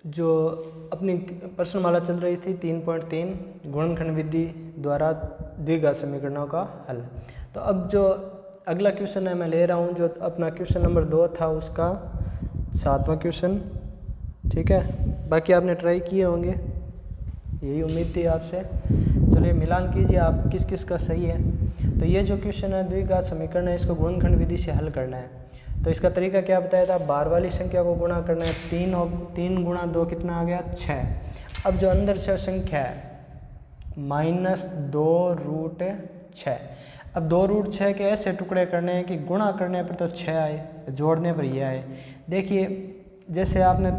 जो अपनी प्रश्नमाला चल रही थी 3.3 गुणनखंड विधि द्वारा द्विघात समीकरणों का हल। तो अब जो अगला क्वेश्चन है मैं ले रहा हूँ, जो अपना क्वेश्चन नंबर 2 था उसका 7वां क्वेश्चन। ठीक है, बाकी आपने ट्राई किए होंगे, यही उम्मीद थी आपसे। चलिए मिलान कीजिए आप किस किस का सही है। तो ये जो क्वेश्चन है द्विघात समीकरण है, इसको गुणनखंड विधि से हल करना है। तो इसका तरीका क्या बताया था, बार वाली संख्या को गुणा करना है। 3 गुणा 2 कितना आ गया, 6। अब जो अंदर से संख्या है -2√6। अब 2√6 के ऐसे टुकड़े करने हैं कि गुणा करने पर तो 6 आए, जोड़ने पर ये आए। देखिए जैसे आपने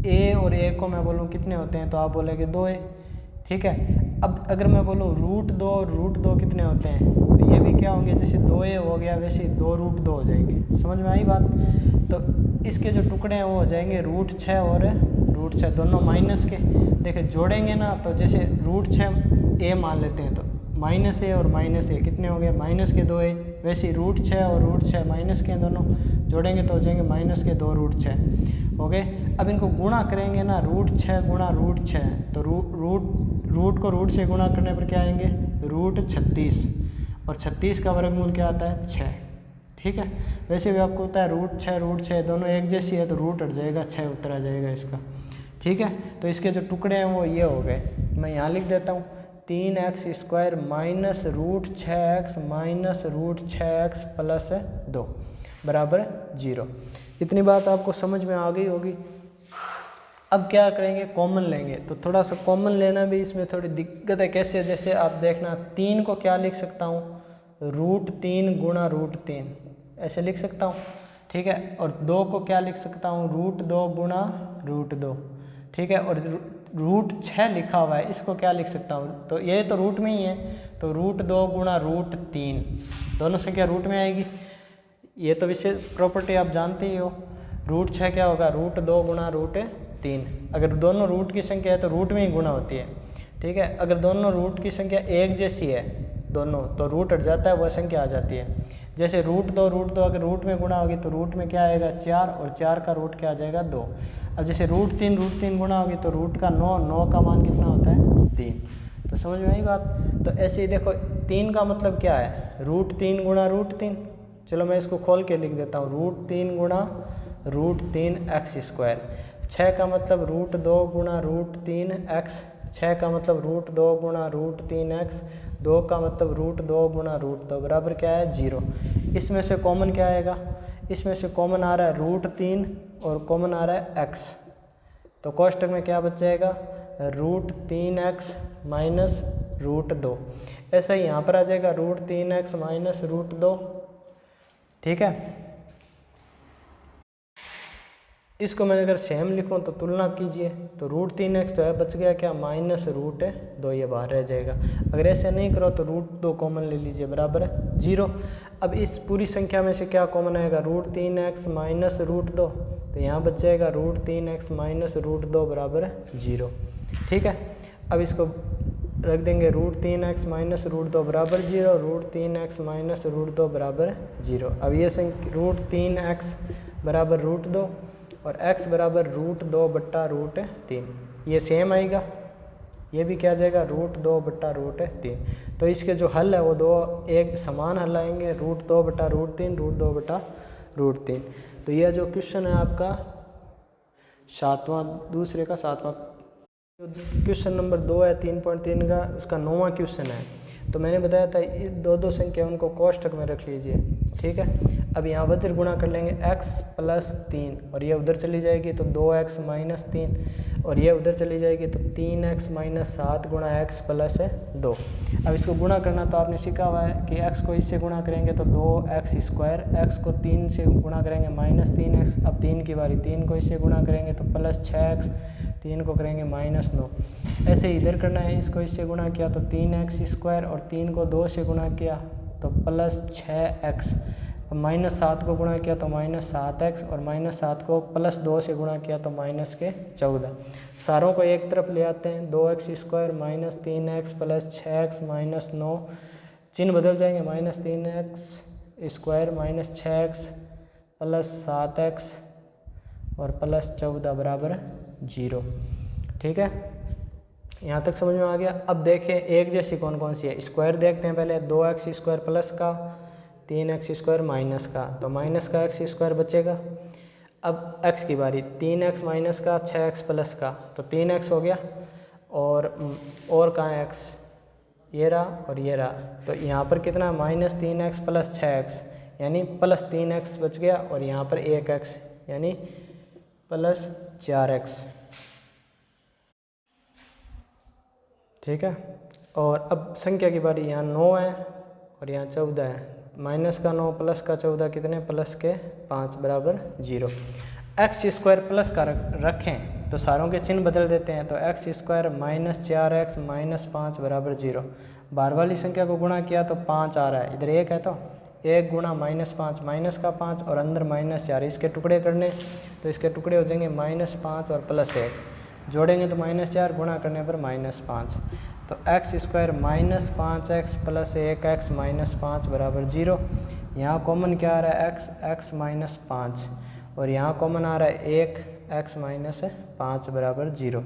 a और a को मैं बोलूँ कितने होते हैं, तो आप बोलेंगे 2 है। ठीक है, अब अगर मैं बोलूँ √2 और √2 कितने होते हैं, तो ये भी क्या होंगे, जैसे 2a हो गया वैसे 2√2 हो जाएंगे। समझ में आई बात। तो इसके जो टुकड़े हैं वो हो जाएंगे √6 और √6, दोनों माइनस के। देखिए जोड़ेंगे ना, तो जैसे √6 a मान लेते हैं, तो -a और -a कितने हो गए, माइनस के 2a। वैसे √6 और √6 माइनस के दोनों, जोड़ेंगे तो हो जाएंगे माइनस के 2√6 हो गए। अब इनको गुणा करेंगे ना, √6 गुणा √6, तो रूट को रूट से गुणा करने पर क्या आएंगे, √36, और 36 का वर्गमूल क्या आता है, 6। ठीक है, वैसे भी आपको होता है √6 दोनों एक जैसी है, तो रूट हट जाएगा, 6 उत्तर आ जाएगा इसका। ठीक है, तो इसके जो टुकड़े हैं वो ये हो गए। मैं यहाँ लिख देता हूँ 3x² -√6x -√6x + 2 बराबर 0। इतनी बात आपको समझ में आ गई होगी। अब क्या करेंगे, कॉमन लेंगे। तो थोड़ा सा कॉमन लेना भी इसमें थोड़ी दिक्कत है। कैसे, जैसे आप देखना 3 को क्या लिख सकता हूँ, √3 गुणा √3 ऐसे लिख सकता हूँ। ठीक है, और 2 को क्या लिख सकता हूँ, √2 गुणा √2। ठीक है, और √6 लिखा हुआ है, इसको क्या लिख सकता हूँ, तो ये तो रूट में ही है, तो √2 गुणा √3, दोनों संख्या रूट में आएगी। ये तो विशेष प्रॉपर्टी आप जानते ही हो। √6 क्या होगा, √2 गुणा √3। अगर दोनों रूट की संख्या है तो रूट में ही गुणा होती है। ठीक है, अगर दोनों रूट की संख्या एक जैसी है दोनों, तो रूट हट जाता है, वह संख्या आ जाती है। जैसे √2 अगर रूट में गुणा होगी तो रूट में क्या आएगा, 4, और 4 का रूट क्या आ जाएगा, 2। अब जैसे √3 गुणा होगी तो रूट का 9 का मान कितना होता है, 3। तो समझ में आई बात। तो ऐसे ही देखो 3 का मतलब क्या है, √3 गुणा √3। चलो मैं इसको खोल के लिख देता हूँ, √3 गुणा √3x²। 6 का मतलब √2 गुणा √3x, 6 का मतलब √2 गुणा √3x, 2 का मतलब √2 गुणा √2 बराबर क्या है, 0। इसमें से कॉमन क्या आएगा, इसमें से कॉमन आ रहा है √3 और कॉमन आ रहा है x, तो कोष्टक में क्या बच जाएगा, √3x माइनस √2। ऐसा ही यहाँ पर आ जाएगा √3x माइनस √2। ठीक है, इसको मैं अगर सेम लिखूं तो तुलना कीजिए, तो √3x तो है, बच गया क्या, -√2, ये बाहर रह जाएगा। अगर ऐसे नहीं करो तो √2 कॉमन ले लीजिए, बराबर है 0। अब इस पूरी संख्या में से क्या कॉमन आएगा, √3x माइनस √2, तो यहाँ बच जाएगा √3x माइनस √2 बराबर 0। ठीक है, अब इसको रख देंगे, √3x माइनस √2 बराबर 0, √3x माइनस √2 बराबर 0। अब ये संख्या √3x बराबर √2 और x बराबर √2 बट्टा √3, ये सेम आएगा, ये भी क्या जाएगा, √2 बट्टा √3। तो इसके जो हल है वो दो एक समान हल आएंगे, √2 बट्टा √3, √2 बट्टा √3। तो यह जो क्वेश्चन है आपका दूसरे का 7वां, क्वेश्चन नंबर 2 है 3.3 का, उसका 9वां क्वेश्चन है। तो मैंने बताया था दो संख्या उनको कोष्टक में रख लीजिए। ठीक है, अब यहाँ वज्र गुणा कर लेंगे x + 3, और ये उधर चली जाएगी तो 2x माइनस 3, और ये उधर चली जाएगी तो 3x माइनस 7 गुणा x + 2। अब इसको गुणा करना तो आपने सीखा हुआ है कि x को इससे गुणा करेंगे तो 2x², x को 3 से गुणा करेंगे -3x। अब 3 की बारी, 3 को इससे गुणा करेंगे तो +6x, 3 को करेंगे -9। ऐसे इधर करना है, इसको इससे गुणा किया तो 3x² और 3 को 2 से गुणा किया तो +6x, -7 को गुणा किया तो -7x, और -7 को +2 से गुणा किया तो -14। सारों को एक तरफ ले आते हैं, 2x² -3x + 6x -9, चिन्ह बदल जाएंगे, -3x² -6x + 7x और प्लस 14 बराबर 0। ठीक है, यहाँ तक समझ में आ गया। अब देखें एक जैसी कौन कौन सी है, स्क्वायर देखते हैं पहले। 2x स्क्वायर प्लस का 3x स्क्वायर माइनस का, तो माइनस का x स्क्वायर बचेगा। अब x की बारी, 3x माइनस का 6x प्लस का, तो 3x हो गया। और कहाँ है x, ये रहा और ये रहा, तो यहाँ पर कितना -3x प्लस 6x यानी प्लस 3x बच गया, और यहाँ पर 1x यानी प्लस 4x। ठीक है, और अब संख्या की बारी, यहाँ 9 है और यहाँ 14 है। माइनस का 9 प्लस का 14 कितने, प्लस के 5 बराबर 0। एक्स स्क्वायर प्लस का रखें तो सारों के चिन्ह बदल देते हैं, तो x square minus 4x minus 5 बराबर 0। बाहर वाली संख्या को गुणा किया तो 5 आ रहा है, इधर 1 है तो 1 गुणा -5 माइनस का 5 और अंदर -4, इसके टुकड़े करने तो इसके टुकड़े हो जाएंगे -5 और +1, जोड़ेंगे तो -4, गुणा करने पर -5, तो x square minus 5x plus 1x minus 5 बराबर 0। यहाँ कॉमन क्या आ रहा है, x माइनस 5, और यहाँ कॉमन आ रहा है 1x माइनस 5 बराबर 0।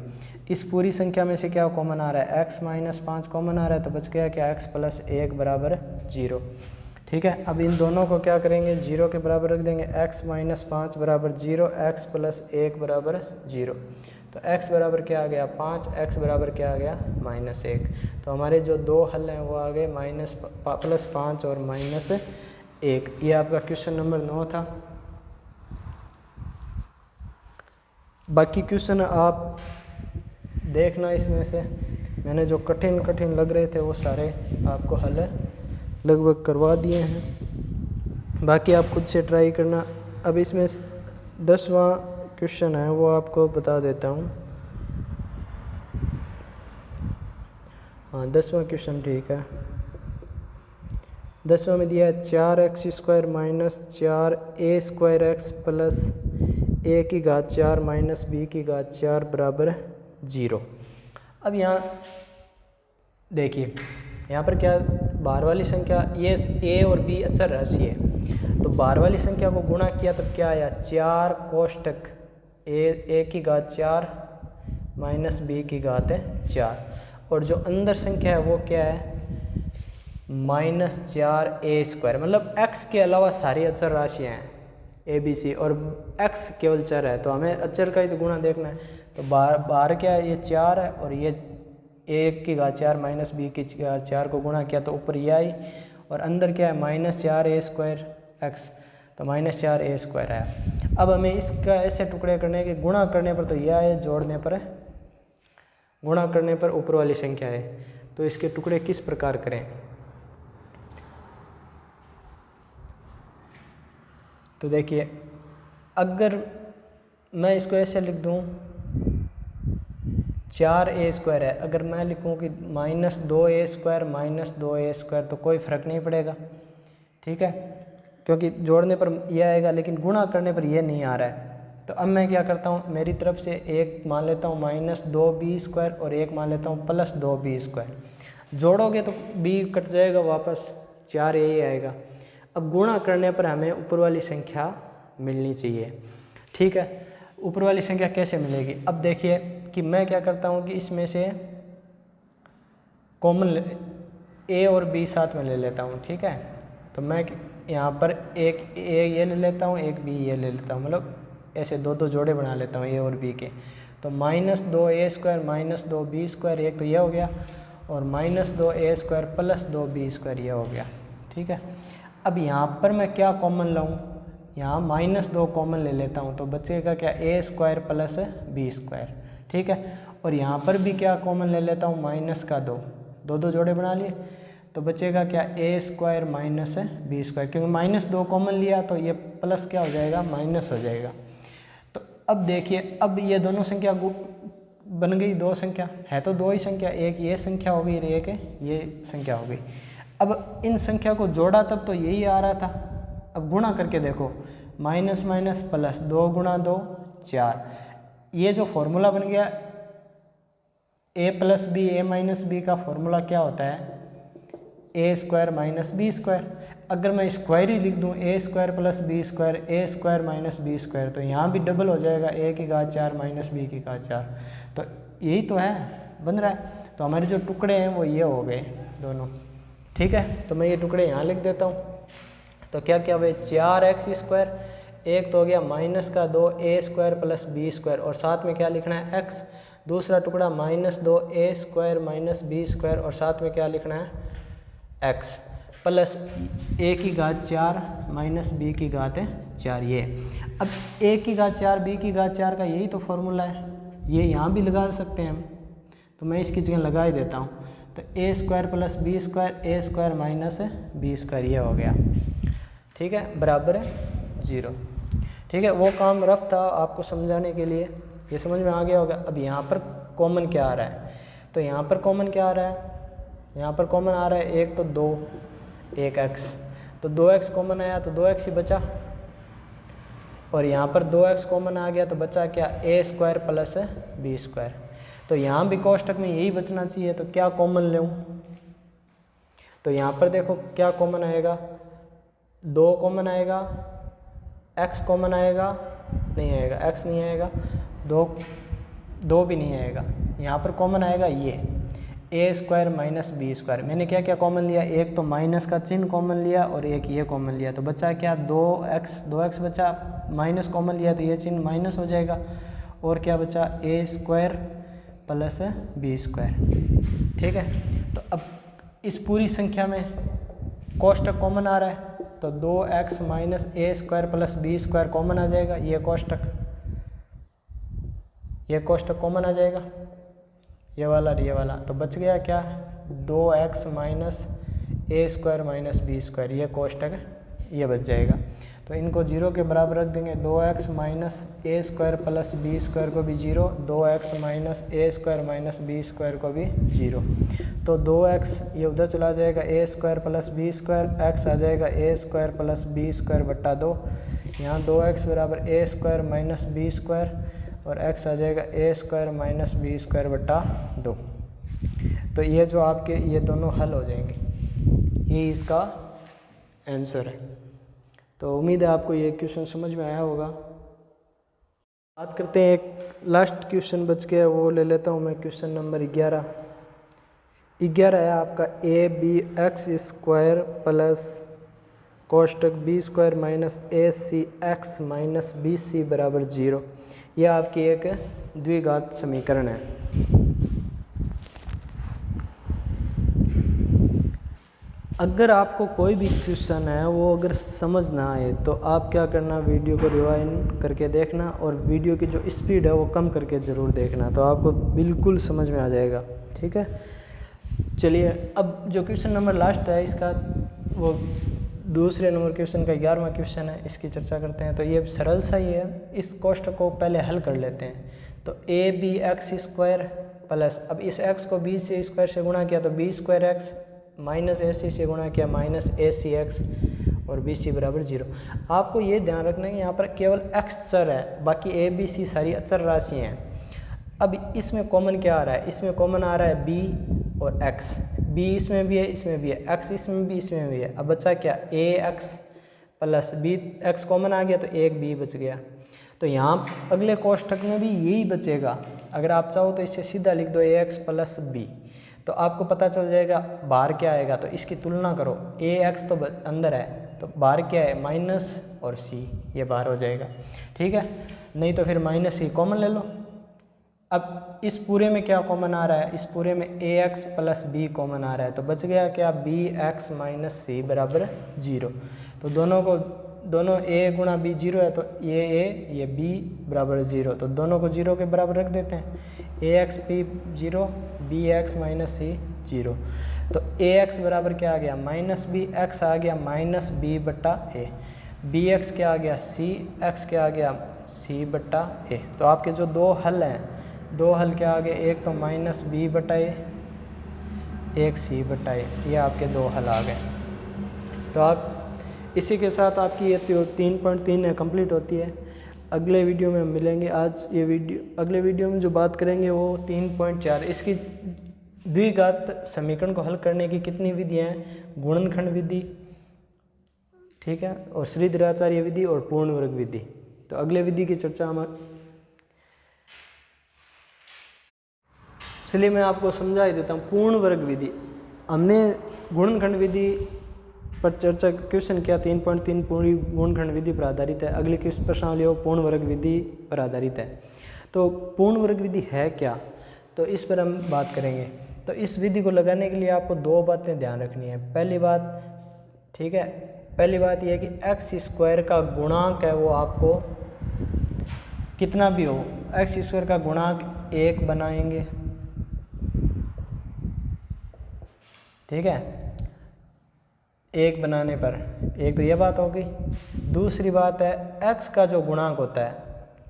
इस पूरी संख्या में से क्या कॉमन आ रहा है, x माइनस 5 कॉमन आ रहा है, तो बच गया क्या, x प्लस 1 बराबर 0। ठीक है, अब इन दोनों को क्या करेंगे, 0 के बराबर रख देंगे, x माइनस 5 बराबर 0, x प्लस 1 बराबर 0। तो x बराबर क्या आ गया 5, x बराबर क्या आ गया -1। तो हमारे जो दो हल हैं वो आ गए +5 और -1। ये आपका क्वेश्चन नंबर 9 था। बाकी क्वेश्चन आप देखना, इसमें से मैंने जो कठिन लग रहे थे वो सारे आपको हल लगभग करवा दिए हैं, बाकी आप खुद से ट्राई करना। अब इसमें 10वां क्वेश्चन है वो आपको बता देता हूँ। हाँ, 10वां क्वेश्चन ठीक है। 10वां में दिया है 4x square minus 4a square x plus a की घात 4 माइनस b की घात 4 बराबर 0। अब यहाँ देखिए, यहाँ पर क्या, बाहर वाली संख्या ये a और b अचर राशि है, तो बाहर वाली संख्या को गुणा किया तब क्या आया, 4 कोष्टक a की घात 4 माइनस b की घात है 4, और जो अंदर संख्या है वो क्या है -4a स्क्वायर, मतलब x के अलावा सारी अचर राशियाँ हैं a b c, और x केवल चर है, तो हमें अचर का ही तो गुणा देखना है। तो बाहर क्या है, ये 4 है, और ये a की घात 4 माइनस b की घात 4 को गुणा किया तो ऊपर ये आई, और अंदर क्या है -4a स्क्वायर x, तो -4a स्क्वायर है। अब हमें इसका ऐसे टुकड़े करने के, गुणा करने पर तो यह है, जोड़ने पर है, गुणा करने पर ऊपर वाली संख्या है, तो इसके टुकड़े किस प्रकार करें। तो देखिए, अगर मैं इसको ऐसे लिख दूं 4a स्क्वायर है, अगर मैं लिखूं कि -2a square minus 2a square, तो कोई फ़र्क नहीं पड़ेगा। ठीक है, क्योंकि जोड़ने पर यह आएगा, लेकिन गुणा करने पर यह नहीं आ रहा है। तो अब मैं क्या करता हूँ, मेरी तरफ से एक मान लेता हूँ -2b स्क्वायर और एक मान लेता हूँ +2b स्क्वायर। जोड़ोगे तो b कट जाएगा, वापस 4a ही आएगा। अब गुणा करने पर हमें ऊपर वाली संख्या मिलनी चाहिए। ठीक है, ऊपर वाली संख्या कैसे मिलेगी, अब देखिए कि मैं क्या करता हूँ कि इसमें से कॉमन a और b साथ में ले लेता हूँ। ठीक है, तो मैं यहाँ पर एक a ये ले लेता हूँ, एक b ये ले लेता हूँ, मतलब ऐसे दो जोड़े बना लेता हूँ a और b के। तो -2a square minus 2b square, एक तो यह हो गया, और -2a square plus 2b square यह हो गया। ठीक है, अब यहाँ पर मैं क्या कॉमन लाऊँ, यहाँ -2 कॉमन ले लेता हूँ, तो बचेगा क्या, a square plus b square. ठीक है, और यहाँ पर भी क्या कॉमन ले लेता हूँ, -2, दो जोड़े बना लिए, तो बचेगा क्या, a square minus b square, क्योंकि -2 कॉमन लिया तो ये प्लस क्या हो जाएगा, माइनस हो जाएगा। तो अब देखिए, अब ये दोनों संख्या बन गई, दो संख्या है तो दो ही संख्या, एक ये संख्या हो गई और एक ये संख्या हो गई। अब इन संख्या को जोड़ा तब तो यही आ रहा था, अब गुणा करके देखो, माइनस माइनस प्लस, 2 गुणा 2 4, ये जो फॉर्मूला बन गया a plus B, a minus B का फॉर्मूला क्या होता है, a square minus B square. अगर मैं स्क्वायर ही लिख दूँ A square plus B square A square minus B square, तो यहाँ भी डबल हो जाएगा ए की घात 4 माइनस बी की घात 4। तो यही तो है, बन रहा है। तो हमारे जो टुकड़े हैं वो ये हो गए दोनों, ठीक है। तो मैं ये टुकड़े यहाँ लिख देता हूँ। तो क्या क्या हुए, 4x स्क्वायर, एक तो हो गया माइनस का 2 ए स्क्वायर प्लस बी स्क्वायर, और साथ में क्या लिखना है x। दूसरा टुकड़ा माइनस 2 ए स्क्वायर माइनस बी स्क्वायर, और साथ में क्या लिखना है x, प्लस ए की घात 4 माइनस बी की घात 4। ये अब ए की घात 4 बी की घात 4 का यही तो फॉर्मूला है, ये यहाँ भी लगा सकते हैं हम, तो मैं इसकी जगह लगा ही देता हूँ। तो ए square plus B square A square minus B square, ये हो गया, ठीक है, बराबर है 0। ठीक है, वो काम रफ था आपको समझाने के लिए, ये समझ में आ गया होगा। अब यहाँ पर कॉमन क्या आ रहा है, तो यहाँ पर कॉमन क्या आ रहा है, यहाँ पर कॉमन आ रहा है एक तो 2 एक x, तो 2x कॉमन आया तो 2x ही बचा, और यहाँ पर 2x कॉमन आ गया तो बचा क्या, ए स्क्वायर प्लस बी स्क्वायर। तो यहाँ भी कोष्टक में यही बचना चाहिए, तो क्या कॉमन लूँ, तो यहाँ पर देखो क्या कॉमन आएगा, 2 कॉमन आएगा, x कॉमन आएगा, नहीं आएगा, x नहीं आएगा, 2 भी नहीं आएगा। यहाँ पर कॉमन आएगा ये ए स्क्वायर माइनस बी स्क्वायर। मैंने क्या क्या कॉमन लिया, एक तो माइनस का चिन्ह कॉमन लिया और एक ये कॉमन लिया, तो बचा क्या 2x बचा, माइनस कॉमन लिया तो ये चिन्ह माइनस हो जाएगा, और क्या बचा ए स्क्वायर प्लस बी स्क्वायर। ठीक है, तो अब इस पूरी संख्या में कोष्टक कॉमन आ रहा है, तो 2x minus A square plus B square common आ जाएगा, ये कोष्टक कॉमन आ जाएगा, ये वाला, तो बच गया क्या 2x minus A square minus B square, ये कोष्टक ये बच जाएगा। तो इनको 0 के बराबर रख देंगे, 2x minus A square plus B square को भी 0, 2x minus A square minus B square को भी 0। तो 2x ये उधर चला जाएगा, A square plus B square, x आ जाएगा A square plus B square बट्टा 2, यहाँ 2x बराबर A square minus B square, और x आ जाएगा A square minus B square बट्टा 2। तो ये जो आपके ये दोनों हल हो जाएंगे, ये इसका आंसर है। तो उम्मीद है आपको ये क्वेश्चन समझ में आया होगा। बात करते हैं, एक लास्ट क्वेश्चन बच गया, वो ले लेता हूँ मैं, क्वेश्चन नंबर 11 है आपका, A B X square plus कोष्टक B square minus A C X minus B C बराबर 0। यह आपकी एक द्विघात समीकरण है। अगर आपको कोई भी क्वेश्चन है वो अगर समझ ना आए तो आप क्या करना, वीडियो को रिवाइंड करके देखना, और वीडियो की जो स्पीड है वो कम करके ज़रूर देखना, तो आपको बिल्कुल समझ में आ जाएगा। ठीक है, चलिए अब जो क्वेश्चन नंबर लास्ट है इसका, वो दूसरे नंबर क्वेश्चन का 11वां क्वेश्चन है, इसकी चर्चा करते हैं। तो ये सरल सा ही है, इस कोष्टक को पहले हल कर लेते हैं। तो A B X square plus, अब इस x को बी से स्क्वायर से गुणा किया तो B square x, minus A सी से गुणा किया माइनस ए सी एक्स, और बी सी बराबर 0। आपको ये ध्यान रखना है कि यहाँ पर केवल x चर है, बाकी ए बी सी सारी अचर राशि हैं। अब इसमें कॉमन क्या आ रहा है, इसमें कॉमन आ रहा है b और x, b इसमें भी है इसमें भी है, x इसमें भी इसमें भी है। अब बचा क्या A X plus B X common आ गया तो एक b बच गया। तो यहाँ अगले कोष्टक में भी यही बचेगा। अगर आप चाहो तो इससे सीधा लिख दो ए एक्स प्लस बी, तो आपको पता चल जाएगा बाहर क्या आएगा। तो इसकी तुलना करो, ए एक्स तो अंदर है तो बाहर क्या है माइनस, और सी ये बाहर हो जाएगा। ठीक है, नहीं तो फिर माइनस सी कॉमन ले लो। अब इस पूरे में क्या कॉमन आ रहा है, इस पूरे में ए एक्स प्लस बी कॉमन आ रहा है, तो बच गया क्या बी एक्स माइनस सी बराबर 0। तो दोनों ए गुणा बी 0 है, तो ये ए ये बी बराबर 0, तो दोनों को 0 के बराबर रख देते हैं। A X B 0, B X minus C 0। तो ए एक्स बराबर क्या आ गया माइनस बी एक्स आ गया माइनस बी बट्टा ए, बी एक्स क्या आ गया सी एक्स क्या आ गया सी बट्टा ए। तो आपके जो दो हल हैं, दो हल क्या आ गए, एक तो माइनस बी बटा ए, एक सी बटा ए, ये आपके दो हल आ गए। तो आप इसी के साथ आपकी ये 3.3 है कंप्लीट होती है। अगले वीडियो में हम मिलेंगे। आज ये वीडियो, अगले वीडियो में जो बात करेंगे वो 3.4, इसकी द्विघात समीकरण को हल करने की कितनी विधियाँ हैं, गुणनखंड विधि, ठीक है, और श्रीधराचार्य विधि और पूर्ण वर्ग विधि। तो अगले विधि की चर्चा हम, इसलिए मैं आपको समझा ही देता हूँ। पूर्ण वर्ग विधि, हमने गुणनखंड विधि पर चर्चा, क्वेश्चन किया 3.3 पूरी गुणनखंड विधि पर आधारित है। अगली क्वेश्चन प्रश्नावली हो पूर्ण वर्ग विधि पर आधारित है। तो पूर्ण वर्ग विधि है क्या, तो इस पर हम बात करेंगे। तो इस विधि को लगाने के लिए आपको दो बातें ध्यान रखनी है। पहली बात, ठीक है, पहली बात यह है कि एक्स स्क्वायर का गुणांक है वो आपको कितना भी हो, एक्स स्क्वायर का गुणांक 1 बनाएंगे, ठीक है, 1 बनाने पर, एक तो यह बात हो गई। दूसरी बात है एक्स का जो गुणांक होता है,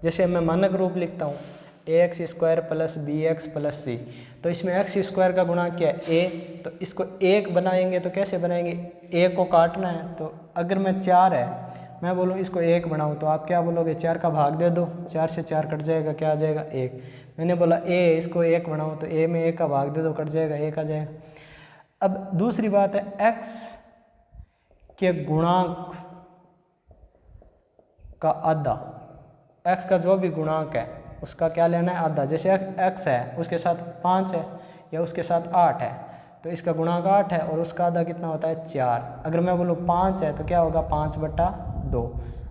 जैसे मैं मानक रूप लिखता हूँ ax square plus bx plus c, तो इसमें एक्स स्क्वायर का गुणांक क्या है a, तो इसको 1 बनाएंगे तो कैसे बनाएंगे, a को काटना है। तो अगर मैं 4 है, मैं बोलूँ इसको 1 बनाऊँ, तो आप क्या बोलोगे, 4 का भाग दे दो, 4 से 4 कट जाएगा, क्या आ जाएगा 1। मैंने बोला a, इसको 1 बनाऊँ, तो a में 1 का भाग दे दो, कट जाएगा, 1 आ जाएगा। अब दूसरी बात है x के गुणांक का आधा, x का जो भी गुणांक है उसका क्या लेना है, आधा। जैसे x है उसके साथ 5 है या उसके साथ 8 है, तो इसका गुणांक 8 है और उसका आधा कितना होता है 4। अगर मैं बोलूँ 5 है तो क्या होगा 5/2।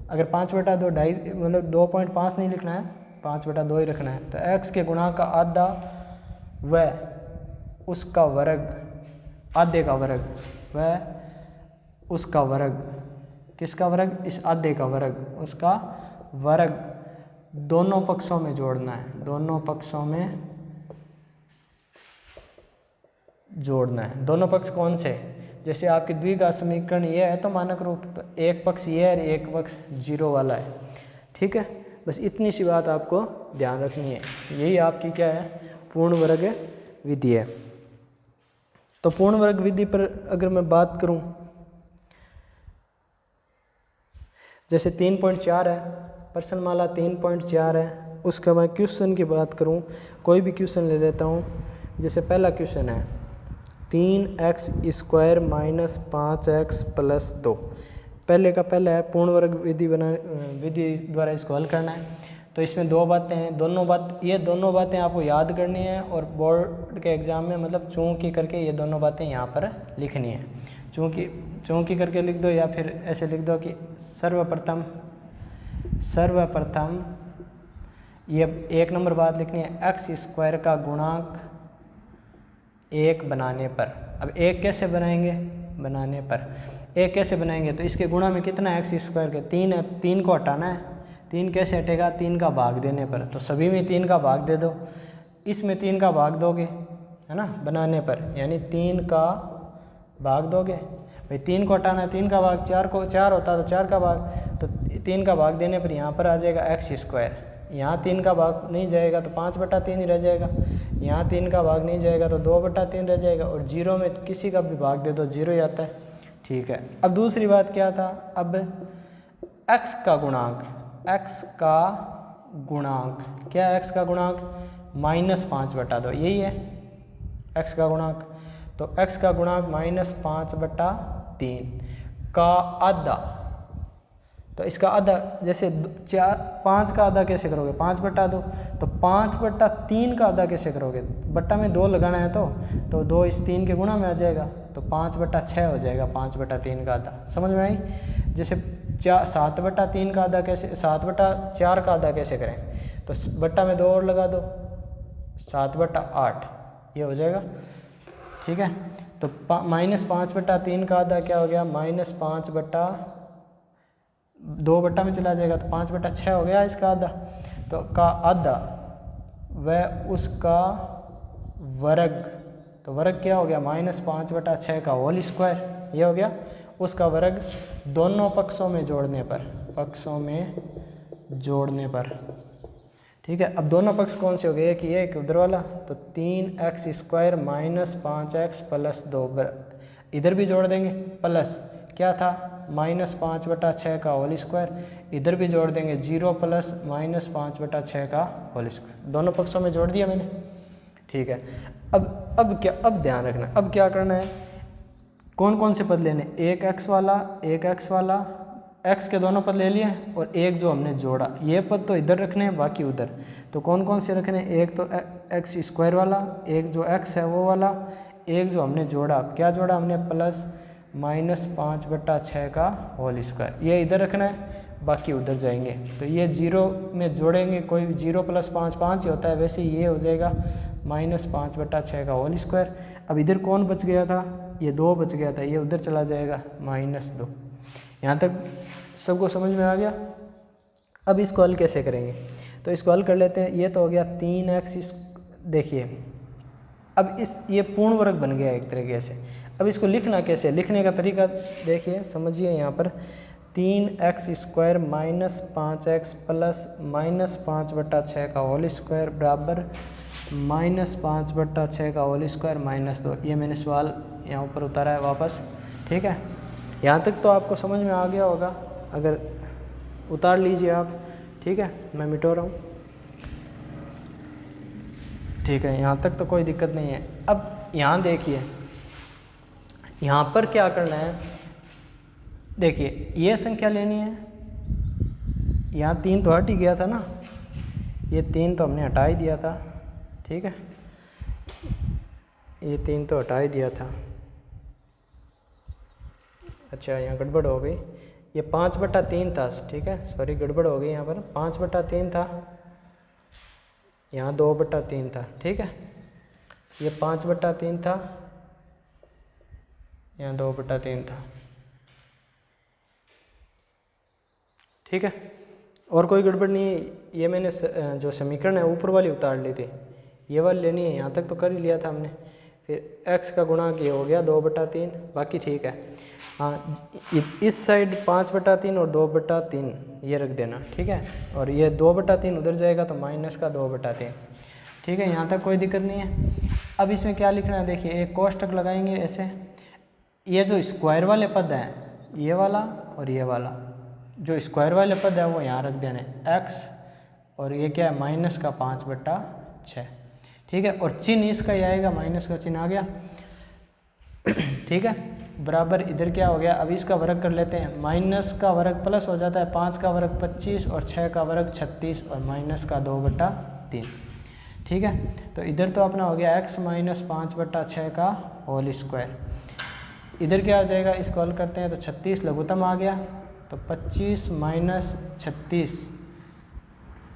अगर 5/2 ढाई, मतलब 2.5 नहीं लिखना है, 5/2 ही रखना है। तो x के गुणांक का आधा व उसका वर्ग, आधे का वर्ग, वह उसका वर्ग, किसका वर्ग, इस आधे का वर्ग, उसका वर्ग दोनों पक्षों में जोड़ना है, दोनों पक्षों में जोड़ना है। दोनों पक्ष कौन से, जैसे आपकी द्विघात समीकरण ये है तो मानक रूप, तो एक पक्ष ये है और एक पक्ष 0 वाला है, ठीक है। बस इतनी सी बात आपको ध्यान रखनी है, यही आपकी क्या है, पूर्ण वर्ग विधि है। तो पूर्ण वर्ग विधि पर अगर मैं बात करूं, जैसे 3.4 है, प्रश्नमाला 3.4 है, उसका मैं क्वेश्चन की बात करूं, कोई भी क्वेश्चन ले लेता हूं। जैसे पहला क्वेश्चन है 3x square minus 5x plus 2। पहले का पहला है पूर्ण वर्ग विधि विधि द्वारा इसको हल करना है। तो इसमें दो बातें हैं, दोनों बातें आपको याद करनी है और बोर्ड के एग्ज़ाम में मतलब चूंकि करके ये दोनों बातें यहाँ पर लिखनी है। चूंकि करके लिख दो या फिर ऐसे लिख दो कि सर्वप्रथम ये 1 नंबर बात लिखनी है, एक्स स्क्वायर का गुणांक 1 बनाने पर। अब 1 कैसे बनाएंगे, बनाने पर 1 कैसे बनाएंगे, तो इसके गुणा में कितना है, एक्स स्क्वायर के 3 है, 3 को हटाना है। 3 कैसे हटेगा, 3 का भाग देने पर। तो सभी में 3 का भाग दे दो, इसमें 3 का भाग दोगे, है ना, बनाने पर, यानी 3 का भाग दोगे। भाई 3 को हटाना है, 3 का भाग 4 होता तो 4 का भाग, तो 3 का भाग देने पर यहाँ पर आ जाएगा एक्स स्क्वायर। यहाँ 3 का भाग नहीं जाएगा तो 5/3 ही रह जाएगा, यहाँ 3 का भाग नहीं जाएगा तो 2/3 रह जाएगा, और 0 में किसी का भी भाग दे दो 0 ही आता है, ठीक है। अब दूसरी बात क्या था, अब x का गुणांक, x का गुणांक क्या है, x का गुणांक -5/2, यही है x का गुणांक। तो x का गुणांक -5/3 का आधा, तो इसका आधा, जैसे 5 का आधा कैसे करोगे, 5/2, तो 5/3 का आधा कैसे करोगे, बट्टा में 2 लगाना है तो 2 इस 3 के गुणा में आ जाएगा, तो 5/6 हो जाएगा 5/3 का आधा। समझ में आई। जैसे 7/3 का आधा कैसे, 7/4 का आधा कैसे करें, तो बट्टा में 2 और लगा दो, 7/8 ये हो जाएगा, ठीक है। तो -5/3 का आधा क्या हो गया, -5/2 बट्टा में चला जाएगा, तो 5/6 हो गया इसका आधा। तो का आधा वह उसका वर्ग, तो वर्ग क्या हो गया, -5/6 का होल स्क्वायर, ये हो गया उसका वर्ग दोनों पक्षों में जोड़ने पर, ठीक है। अब दोनों पक्ष कौन से हो गए, एक ये एक उधर वाला, तो 3x स्क्वायर -5x प्लस 2, इधर भी जोड़ देंगे, प्लस क्या था -5/6 का होल स्क्वायर, इधर भी जोड़ देंगे 0 प्लस -5/6 का होल स्क्वायर, दोनों पक्षों में जोड़ दिया मैंने, ठीक है। अब ध्यान रखना, अब क्या करना है, कौन कौन से पद लेने, एक एक्स वाला, एक एक्स वाला, एक्स के दोनों पद ले लिए और एक जो हमने जोड़ा, ये पद तो इधर रखने हैं बाकी उधर। तो कौन कौन से रखने, एक तो एक्स स्क्वायर वाला, एक जो एक्स है वो वाला, एक जो हमने जोड़ा, क्या जोड़ा हमने, प्लस माइनस 5/6 का होल स्क्वायर, ये इधर रखना है बाकी उधर जाएंगे। तो ये जीरो में जोड़ेंगे, कोई 0 + 5 5 ही होता है, वैसे ये हो जाएगा -5/6 का होल स्क्वायर। अब इधर कौन बच गया था, ये 2 बच गया था, ये उधर चला जाएगा -2। यहाँ तक सबको समझ में आ गया। अब इसको हल कैसे करेंगे, तो इसको हल कर लेते हैं। ये तो हो गया 3x, देखिए अब ये पूर्ण वर्ग बन गया एक तरीके से। अब इसको लिखना कैसे, लिखने का तरीका देखिए, समझिए। यहाँ पर 3x² - 5x प्लस -5/6 का होल स्क्वायर बराबर -5/6 का होल स्क्वायर -2। ये मैंने सवाल यहाँ ऊपर उतारा है वापस, ठीक है। यहाँ तक तो आपको समझ में आ गया होगा, अगर उतार लीजिए आप, ठीक है, मैं मिटो रहा हूँ, ठीक है। यहाँ तक तो कोई दिक्कत नहीं है। अब यहाँ देखिए, यहाँ पर क्या करना है, देखिए ये संख्या लेनी है, यहाँ 3 तो हट ही गया था ना, ये 3 तो हमने हटा ही दिया था, ठीक है, ये 3 तो हटा ही दिया था। अच्छा यहाँ गड़बड़ हो गई, ये 5/3 था, ठीक है, सॉरी गड़बड़ हो गई, यहाँ पर 5/3 था, यहाँ 2/3 था, ठीक है, ये 5/3 था, यहाँ 2/3 था, ठीक है। और कोई गड़बड़ नहीं है। ये मैंने जो समीकरण है ऊपर वाली उतार ली थी, ये वाली लेनी है, यहाँ तक तो कर ही लिया था हमने। फिर x का गुणा ये हो गया 2/3, बाकी ठीक है। हाँ, इस साइड 5/3 और 2/3 ये रख देना, ठीक है, और ये 2/3 उधर जाएगा तो -2/3, ठीक है, यहाँ तक कोई दिक्कत नहीं है। अब इसमें क्या लिखना है, देखिए एक कोष्टक लगाएंगे ऐसे, ये जो स्क्वायर वाले पद हैं, ये वाला और ये वाला, जो स्क्वायर वाले पद है वो यहाँ रख देने x, और ये क्या है -5/6, ठीक है, और चिन्ह इसका ही आएगा, माइनस का चिन्ह आ गया, ठीक है, बराबर इधर क्या हो गया, अब इसका वर्ग कर लेते हैं, माइनस का वर्ग प्लस हो जाता है, 5 का वर्ग 25 और 6 का वर्ग 36 और माइनस का 2/3, ठीक है। तो इधर तो अपना हो गया x - 5/6 का होल स्क्वायर, इधर क्या आ जाएगा, इसको हल करते हैं तो 36 लघुत्तम आ गया, तो 25 - 36,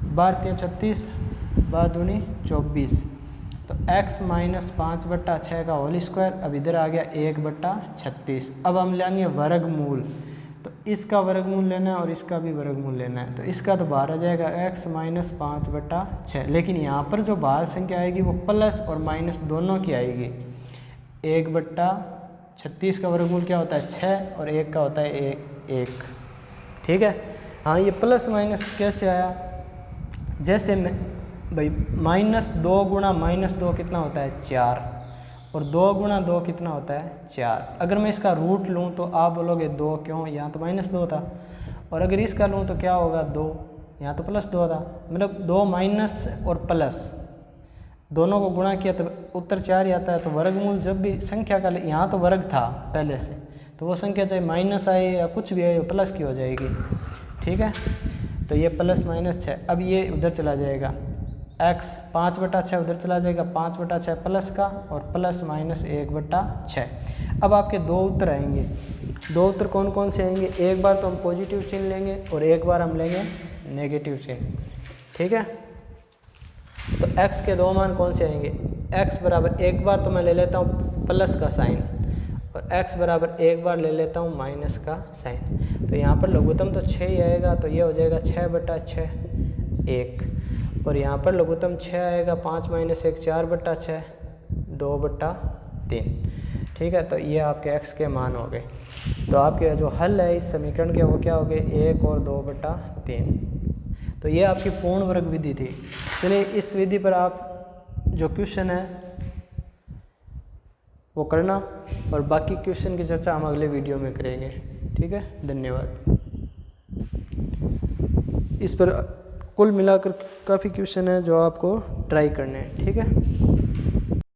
बार 3 36, बार दूनी 24, तो x - 5/6 का होल स्क्वायर, अब इधर आ गया 1/36। अब हम लेंगे वर्गमूल, तो इसका वर्गमूल लेना है और इसका भी वर्गमूल लेना है, तो इसका तो बाहर आ जाएगा x - 5/6, लेकिन यहाँ पर जो बाहर संख्या आएगी वो प्लस और माइनस दोनों की आएगी। 1/36 का वर्गमूल क्या होता है 6 और 1 का होता है 1, ठीक है। हाँ, ये प्लस माइनस कैसे आया, जैसे मैं भाई -2 गुणा -2 कितना होता है 4, और 2 गुणा 2 कितना होता है 4। अगर मैं इसका रूट लूँ तो आप बोलोगे 2 क्यों, यहाँ तो -2 था, और अगर इसका लूँ तो क्या होगा 2, यहाँ तो +2 था, मतलब 2 माइनस और प्लस दोनों को गुणा किया तो उत्तर 4 ही आता है। तो वर्गमूल जब भी संख्या का, यहाँ तो वर्ग था पहले से, तो वो संख्या चाहे माइनस आए या कुछ भी आए प्लस की हो जाएगी, ठीक है। तो ये +-6, अब ये उधर चला जाएगा, x 5/6 उधर चला जाएगा, 5/6 प्लस का और प्लस माइनस 1/6। अब आपके 2 उत्तर आएंगे, 2 उत्तर कौन कौन से आएंगे, एक बार तो हम पॉजिटिव चिन्ह लेंगे और एक बार हम लेंगे नेगेटिव चिन्ह, ठीक है। तो x के 2 मान कौन से आएंगे, x बराबर एक बार तो मैं ले लेता हूँ प्लस का साइन, और x बराबर एक बार ले लेता हूँ माइनस का साइन। तो यहाँ पर लघुत्तम तो 6 ही आएगा, तो ये हो जाएगा 6/6 1, और यहाँ पर लघुत्तम 6 आएगा, 5 - 1 4/6 2/3, ठीक है। तो ये आपके x के मान हो गए। तो आपके जो हल है इस समीकरण के वो क्या हो गए 1 और 2/3। तो ये आपकी पूर्ण वर्ग विधि थी। चलिए इस विधि पर आप जो क्वेश्चन है वो करना, और बाकी क्वेश्चन की चर्चा हम अगले वीडियो में करेंगे, ठीक है। धन्यवाद। इस पर कुल मिलाकर काफ़ी क्वेश्चन है जो आपको ट्राई करने हैं, ठीक है।